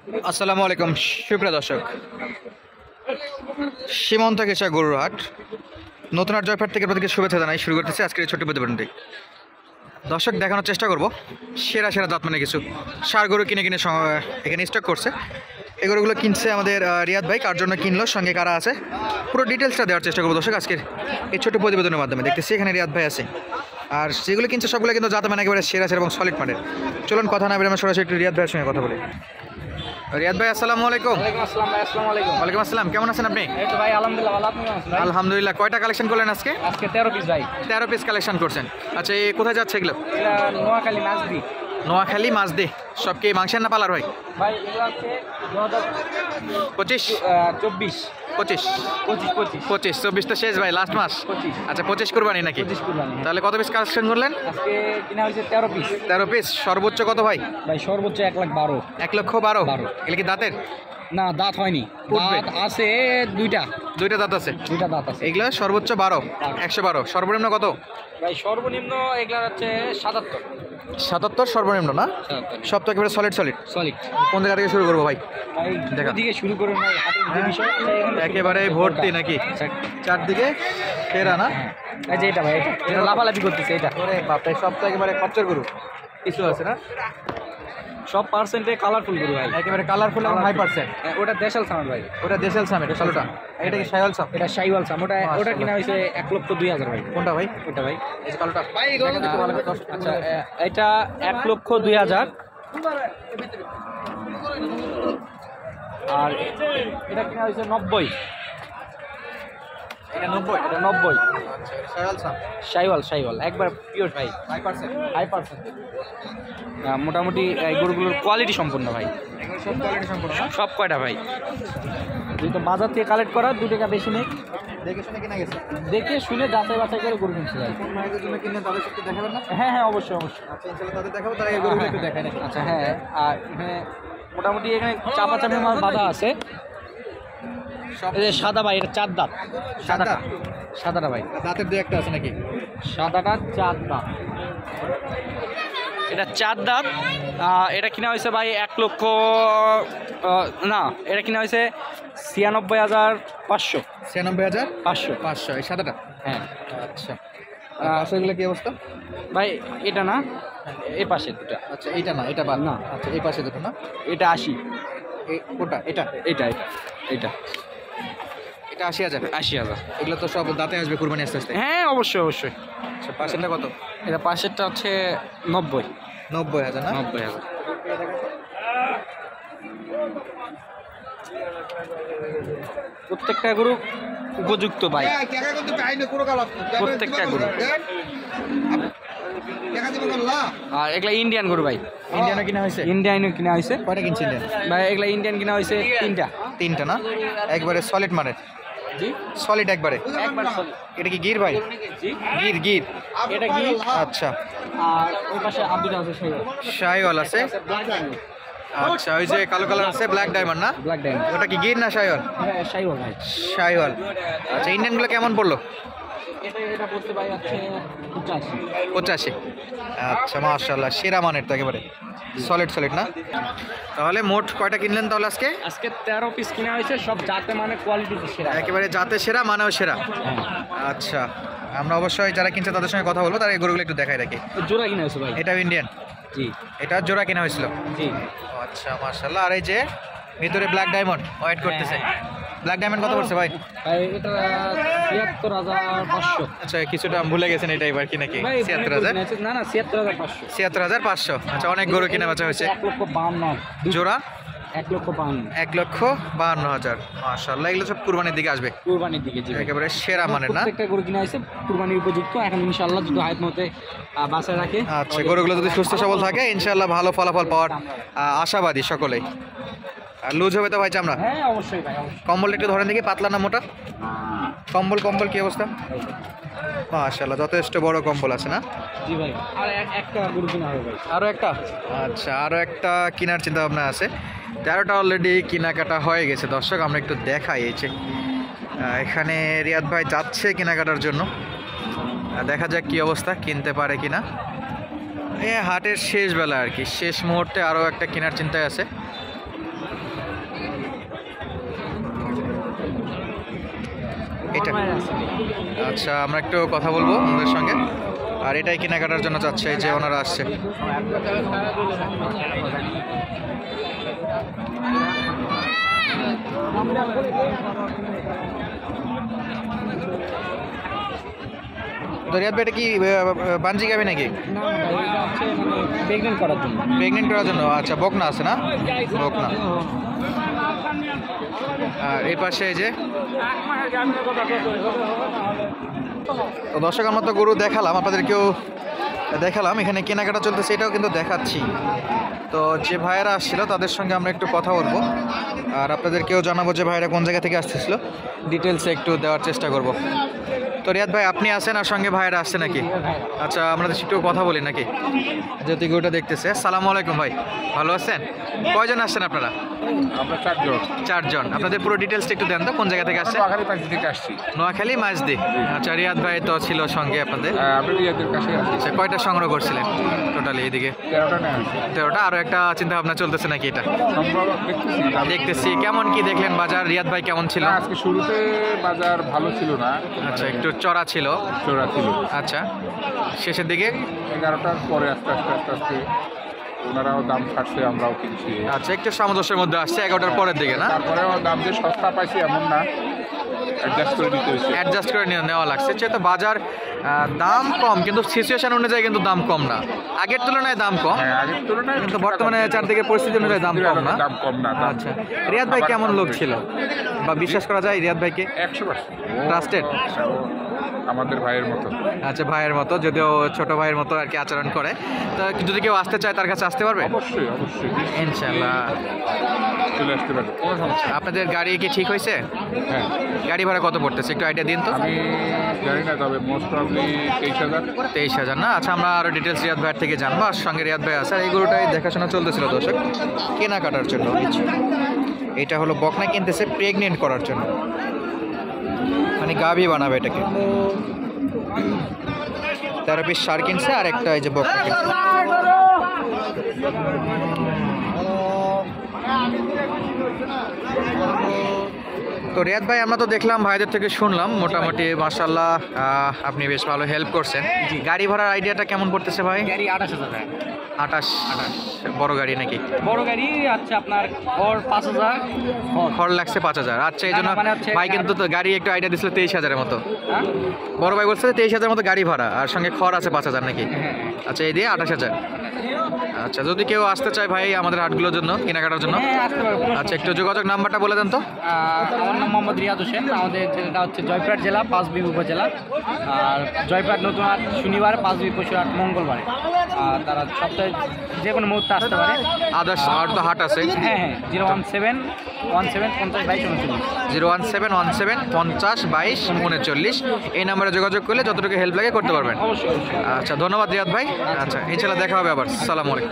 আসসালামু আলাইকুম সুপ্রিয় দর্শক, সীমান্ত ঘেঁষা গরুর হাট নতুন আর জয়ফাট থেকে প্রত্যেকে শুভেচ্ছা জানাই। শুরু করতেছি আজকের এই ছোট্ট প্রতিবেদনটি। দর্শক দেখানোর চেষ্টা করব সেরা সেরা জাত মানে কিছু সার গরু কিনে এখানে স্টক করছে। এই গরুগুলো কিনছে আমাদের রিয়াদ ভাই, কার জন্য কিনলো, সঙ্গে কারা আছে, পুরো ডিটেলসটা দেওয়ার চেষ্টা করবো দর্শক আজকের এই ছোট্ট প্রতিবেদনের মাধ্যমে। দেখতেছি এখানে রিয়াদ ভাই আছে, আর যেগুলো কিনছে সবগুলো কিন্তু জাত মানে একেবারে সেরা সেরা এবং সলিড মানের। চলুন কথা না বের আমরা সরাসরি একটু রিয়াদ ভাইয়ের সঙ্গে কথা বলি। রিয়াদ ভাই আসসালামু আলাইকুম। ওয়ালাইকুম আসসালাম ভাই। আসসালামু আলাইকুম। ওয়ালাইকুম আসসালাম, কেমন আছেন আপনি? এই তো ভাই আলহামদুলিল্লাহ ভালো। আপনি কেমন আছেন ভাই? আলহামদুলিল্লাহ। কয়টা কালেকশন করলেন আজকে? আজকে 13 পিস ভাই। 13 পিস কালেকশন করছেন। আচ্ছা, এই কোথায় যাচ্ছে এগুলো? এটা নোয়াখালী নাজদি নোয়াখালী মাছদি। সব কি মাংসের না পালার হয়? ভাই এগুলো আছে 25 24 25 25 25 24 তো শেষ ভাই, লাস্ট মাস। 25 আচ্ছা, 25 কুরবানি নাকি? 25 কুরবানি। তাহলে কত পিস কালেকশন করলেন? আজকে কিনা হয়েছে 13 পিস। 13 পিস। সর্বোচ্চ কত ভাই? ভাই সর্বোচ্চ 1,12,000। 1,12,000। 12 এগুলো কি দাঁতের? না, দাঁত হয়নি। উঠবে। দাঁত আছে দুইটা দাঁত আছে। দুইটা দাঁত আছে। এগুলো সর্বোচ্চ 12, 112। সর্বনিম্ন কত? ভাই সর্বনিম্ন এগুলা হচ্ছে 77। 77 সর্বনিম্ন না? সব তো একেবারে সলিড। সলিড। কোন জায়গা থেকে শুরু করবো ভাই? ভাই দেখা। দিকে শুরু করুন ভাই। হাতের যে বিষয় আছে এখানে একেবারে ভর্তি নাকি? চারদিকে ফেরা না? এই যে এটা ভাই, এটা লাফালাফি করতেছে এটা। ওরে বাপরে, সব তো একেবারে খচ্চর গরু। কিছু আছে না? সব পার্সেন্টে কালারফুল গরু ভাই। একেবারে কালারফুল এবং হাই পার্সেন্ট। ওটা দেশাল সামান ভাই। ওটা দেশাল সাম, এটা ষোলোটা। এটা কি শাইওয়াল সাম? এটা শাইওয়াল সাম। ওটা মাশাআল্লাহ। কিনা হয়েছে 1,02,000 ভাই। কোনটা ভাই? ওটা ভাই। এই যে কালোটা। আচ্ছা, এটা 1,02,000। আর এটা কিনা হয়েছে 90। এটা 90। এটা 90 আচ্ছা, শাইওয়াল সাম। শাইওয়াল একবার পিওর ভাই। High percent. High percent. মোটামুটি এই গরুগুলোর কোয়ালিটি সম্পূর্ণ ভাই। এগুলো সব কোয়ালিটি সম্পূর্ণ না? সব কয়টা ভাই? দুটো বাজার থেকে কালেক্ট করা, 2 টাকা বেশি নেই। দেখে শুনে কিনা গেছে। দেখে শুনে যাচাই বাছাই করে গরু কিনছে ভাই। কোন ভাইদের জন্য কিনলেন তাদের সাথে দেখাবেন না? হ্যাঁ, অবশ্যই। আচ্ছা, ইনশাআল্লাহ তাদের দেখাবো, তার এই গরুগুলো একটু দেখায় নাকি? আচ্ছা হ্যাঁ, আর এখানে মোটামুটি এখানে চাপাচাপি মাছ বাঁধা আছে। সব এই যে সাদা ভাই, এটা 4 দাঁত। সাদা? সাদাটা ভাই, দাঁতের দুই একটা আছে নাকি? সাদাটা 4 দাঁত। এটা 4 দাঁত। এটা কিনা হয়েছে ভাই 1 লক্ষ, না, এটা কিনা হয়েছে 96,500। 96,500 এই সাদাটা? হ্যাঁ আচ্ছা। পাশেগুলো কি অবস্থা? ভাই, এটা না, এই পাশে দুটা। আচ্ছা, এইটা না, এটা বাদ না। আচ্ছা, এই পাশে দুটো না? এটা 80। কোনটা? এটা এটা এটা 80,000। 80,000। এগুলো তো সব দাঁতে আসবে কুরবানি আস্তে আস্তে। হ্যাঁ, অবশ্যই। আচ্ছা, পাশেরটা কত? এটা পাশেরটা হচ্ছে 90। 90,000 না? 90,000। প্রত্যেকটা গরু উপযুক্ত ভাই। প্রত্যেকটা গরু। আর এগুলা ইন্ডিয়ান গরু ভাই। ইন্ডিয়ানও কিনা হয়েছে? ইন্ডিয়ানও কিনা হয়েছে কয়টা কিনছি ইন্ডিয়ান? ভাই। এগুলা ইন্ডিয়ান কিনা হয়েছে 3টা। 3টা না? একবারে সলিড মানের? জি, সলিড একবারে। একবার এটা কি গির ভাই? জি, গির। এটা কি? আচ্ছা, আর ওই পাশে আব্দুল আছে সেই শাইওয়াল আছে। Black diamond. আচ্ছা, ওই যে কালো কালার আছে ব্ল্যাক ডায়মন্ড না? Black diamond. ওটা কি গির না শাইওয়াল? হ্যাঁ, শাইওয়াল ভাই। শাইওয়াল। আচ্ছা, ইন্ডিয়ানগুলো কেমন পড়লো? এটা বলতে ভাই আছে 85। 85। আচ্ছা, মাশাআল্লাহ, সেরা মানের তো একেবারে সলিড না? তাহলে মোট কয়টা কিনলেন তাহলে আজকে? আজকে 13 পিস কিনা হয়েছে, সব জাতে মানে কোয়ালিটি সেরা। একেবারে জাতে সেরা, মানেও সেরা। হ্যাঁ। আচ্ছা, আমরা অবশ্যই যারা কিনছে তাদের সঙ্গে কথা বলবো, তারা এই গরুগুলো একটু দেখাই রাখি। জোড়া কিনা হয়েছে ভাই। এটাও ইন্ডিয়ান? জি এটা জোড়া কেনা হয়েছিল? জি। আচ্ছা, মাশাআল্লাহ। আর এই যে ভিতরে ব্ল্যাক ডায়মন্ড ওয়েট করতেছে, ব্ল্যাক ডায়মন্ড কত পড়ছে ভাই? ভাই এটা 76,500। আচ্ছা, কিছুটা ভুলে গেছেন, এটা এবার কি নাকি? ভাই 76,000? না, 76,500। 76,500। আচ্ছা, অনেক গরু কেনা বেচা হয়েছে। 1,52,000 জোড়া 1,52,000 1,52,000। মাশাআল্লাহ, এগুলো সব কুরবানির দিকে আসবে, কুরবানির দিকে। জি ভাই। একেবারে সেরা মানের না? প্রত্যেকটা গরু কিনা হয়েছে কুরবানির উপযুক্ত। এখন ইনশাআল্লাহ যদি হায়াত মতে বাসায় রাখে। আচ্ছা, গরুগুলো যদি সুস্থ সবল থাকে ইনশাআল্লাহ ভালো ফলাফল পাওয়ার আশাবাদী সকলেই। আর লুজ হবে তো ভাই চামড়া? হ্যাঁ, অবশ্যই ভাই, অবশ্যই। কম্বল একটু ধরেন দেখি, পাতলা না মোটা? কম্বল কি অবস্থা? মাশাআল্লাহ, যথেষ্ট বড় কম্বল আছে না? জি ভাই। আর একটা গরু কিনা হবে ভাই। আরও একটা? আচ্ছা, আরও একটা কেনার চিন্তা ভাবনা আছে। 13টা অলরেডি কেনাকাটা হয়ে গেছে দর্শক। আমরা একটু দেখাই এই যে এখানে রিয়াদ ভাই যাচ্ছে কেনাকাটার জন্য। দেখা যাক কি অবস্থা, কিনতে পারে কিনা। হাটের শেষ বেলা আর কি, শেষ মুহূর্তে আরও একটা কেনার চিন্তায় আছে। এটা আচ্ছা, আমরা একটু কথা বলবো ওনাদের সঙ্গে। আর এটাই কেনাকাটার জন্য চাচ্ছে, এই যে ওনারা আসছে। তো রিয়াদ ভাই, এটা কি বানজি গাবি নাকি? প্রেগনেন্ট করার জন্য। প্রেগনেন্ট করার জন্য, আচ্ছা। বকনা আছে না? বকনা। আর এই পাশে এই যে, তো দর্শক আমরা তো গরু দেখালাম, আপনাদেরকেও দেখালাম। এখানে কেনাকাটা চলতেছে, এটাও কিন্তু দেখাচ্ছি। তো যে ভাইয়েরা আসছিল তাদের সঙ্গে আমরা একটু কথা বলবো, আর আপনাদেরকেও জানাবো যে ভাইয়েরা কোন জায়গা থেকে আসতেছিল, ডিটেলসে একটু দেওয়ার চেষ্টা করব। তো রিয়াদ ভাই, আপনি আছেন আর সঙ্গে ভাইয়েরা আসছে নাকি? আচ্ছা, আমরা একটু কথা বলি নাকি, যেহেতু গরুটা দেখতেছে। আসসালামু আলাইকুম ভাই, ভালো আছেন? কয়জন আসছেন আপনারা? আমরা 4 জন। 4 জন। আপনাদের পুরো ডিটেলসটা একটু দেন তো, কোন জায়গা থেকে আসছেন? নোয়াখালী পাঁচ থেকে আসছি। নোয়াখালী মাঝদি। আচ্ছা, রিয়াদ ভাই তো ছিল সঙ্গে আপনাদের। আমরা রিয়াদের কাছে আছি। আচ্ছা, কয়টা সংগ্রহ করছিলেন টোটালি এইদিকে? 13টা নেওয়া হয়েছে। 13টা। আরও একটা চিন্তা ভাবনা চলতেছে নাকি এটা? সম্ভব দেখতেছি। দেখতেছি। কেমন কি দেখলেন বাজার? রিয়াদ ভাই কেমন ছিল? না, আজকে শুরুতে বাজার ভালো ছিল না। আচ্ছা, একটু চড়া ছিল। চোরা ছিল। আচ্ছা, শেষের দিকে? 11টার পরে আস্তে আস্তে ওনারাও দাম ছাড়ছে, আমরাও কিনছি। আচ্ছা, একটু সামঞ্জস্যের মধ্যে আসছে 11টার পরের দিকে না? তারপরেও দাম যে সস্তা পাইছি এমন না, অ্যাডজাস্ট করে নিতে হয়েছে। অ্যাডজাস্ট করে নেওয়া লাগছে। যেহেতু বাজার দাম কম, কিন্তু সিচুয়েশন অনুযায়ী কিন্তু দাম কম না, আগের তুলনায় দাম কম। হ্যাঁ, আগের তুলনায় কিন্তু বর্তমানে চারদিকে পরিস্থিতি অনুযায়ী দাম কম না। দাম কম না। আচ্ছা, রিয়াদ ভাই কেমন লোক ছিল, বা বিশ্বাস করা যায় রিয়াদ ভাইকে? 100% ট্রাস্টেড? আমাদের ভাইয়ের মতো। আচ্ছা, ভাইয়ের মতো, যদিও ছোট ভাইয়ের মতো আর কি আচরণ করে। তো যদি কেউ আসতে চায় তার কাছে আসতে পারবে অবশ্যই অবশ্যই ইনশাল্লাহ? চলে আসতে পারবে, কোনো সমস্যা নেই। আপনাদের গাড়ি কি ঠিক হয়েছে? হ্যাঁ, গাড়ি ভাড়া কত পড়তেছে একটু আইডিয়া দিন তো। আমি জানি না, তবে মোস্ট প্রবলি 23,000। 23,000 না? আচ্ছা, আমরা আরও ডিটেলস রিয়াদ ভাইয়ের থেকে জানবো। আর সঙ্গে রিয়াদ ভাই আছে। আর এই গরুটাই দেখাশোনা চলতেছিল দর্শক, কেনাকাটার জন্য কিছু। এটা হলো বকনা কিনতেছে প্রেগনেন্ট করার জন্য, মানে গাভী বানাবে এটাকে। 13 পিস সার কিনছে, আর একটা এই যে বকনা কিনছে। তো রিয়াদ ভাই, আমরা তো দেখলাম, ভাইদের থেকে শুনলাম, মোটামুটি মাশাআল্লাহ আপনি বেশ ভালো হেল্প করছেন। গাড়ি ভাড়ার আইডিয়াটা কেমন পড়তেছে ভাই? গাড়ি 28,000 টাকা। 28? বড় গাড়ি নাকি? বড় গাড়ি আছে আপনার ঘর 5,000। খড় লাগছে 5,000। আচ্ছা, এই জন্য মানে হচ্ছে ভাই কিন্তু তো গাড়ি একটু আইডিয়া দিছিল 23,000-এর মতো। হ্যাঁ? বড় ভাই বলছে 23,000-এর মতো গাড়ি ভাড়া, আর সঙ্গে খড় আছে 5,000 নাকি? হ্যাঁ। আচ্ছা, এই দিয়ে 28,000। আচ্ছা, যদি কেউ আসতে চায় ভাই আমাদের হাটগুলোর জন্য, কেনাকাটার জন্য, হ্যাঁ, আসতে পারবো, কোনো আচ্ছা একটু যোগাযোগ নাম্বারটা বলে দেন তো। আমার নাম মোহাম্মদ রিয়াদ হোসেন। আমাদের জেলাটা হচ্ছে জয়পুরহাট জেলা, পাঁচবিবি উপজেলা। আর জয়পুরহাট নতুন হাট শনিবার, পাঁচবিবি পশুরহাট মঙ্গলবারে। আর তারা সপ্তাহে যে কোনো মুহূর্তে আসতে পারে। আদার্স আর তো হাট আছে? হ্যাঁ হ্যাঁ, 017 17 50 22 39। 01717 50 22 39। এই নাম্বারে যোগাযোগ করলে যতটুকু হেল্প লাগে করতে পারবেন। অবশ্যই অবশ্যই। আচ্ছা, ধন্যবাদ রিয়াদ ভাই। আচ্ছা, ইনশাল্লাহ দেখা হবে আবার। সালাম আলাইকুম।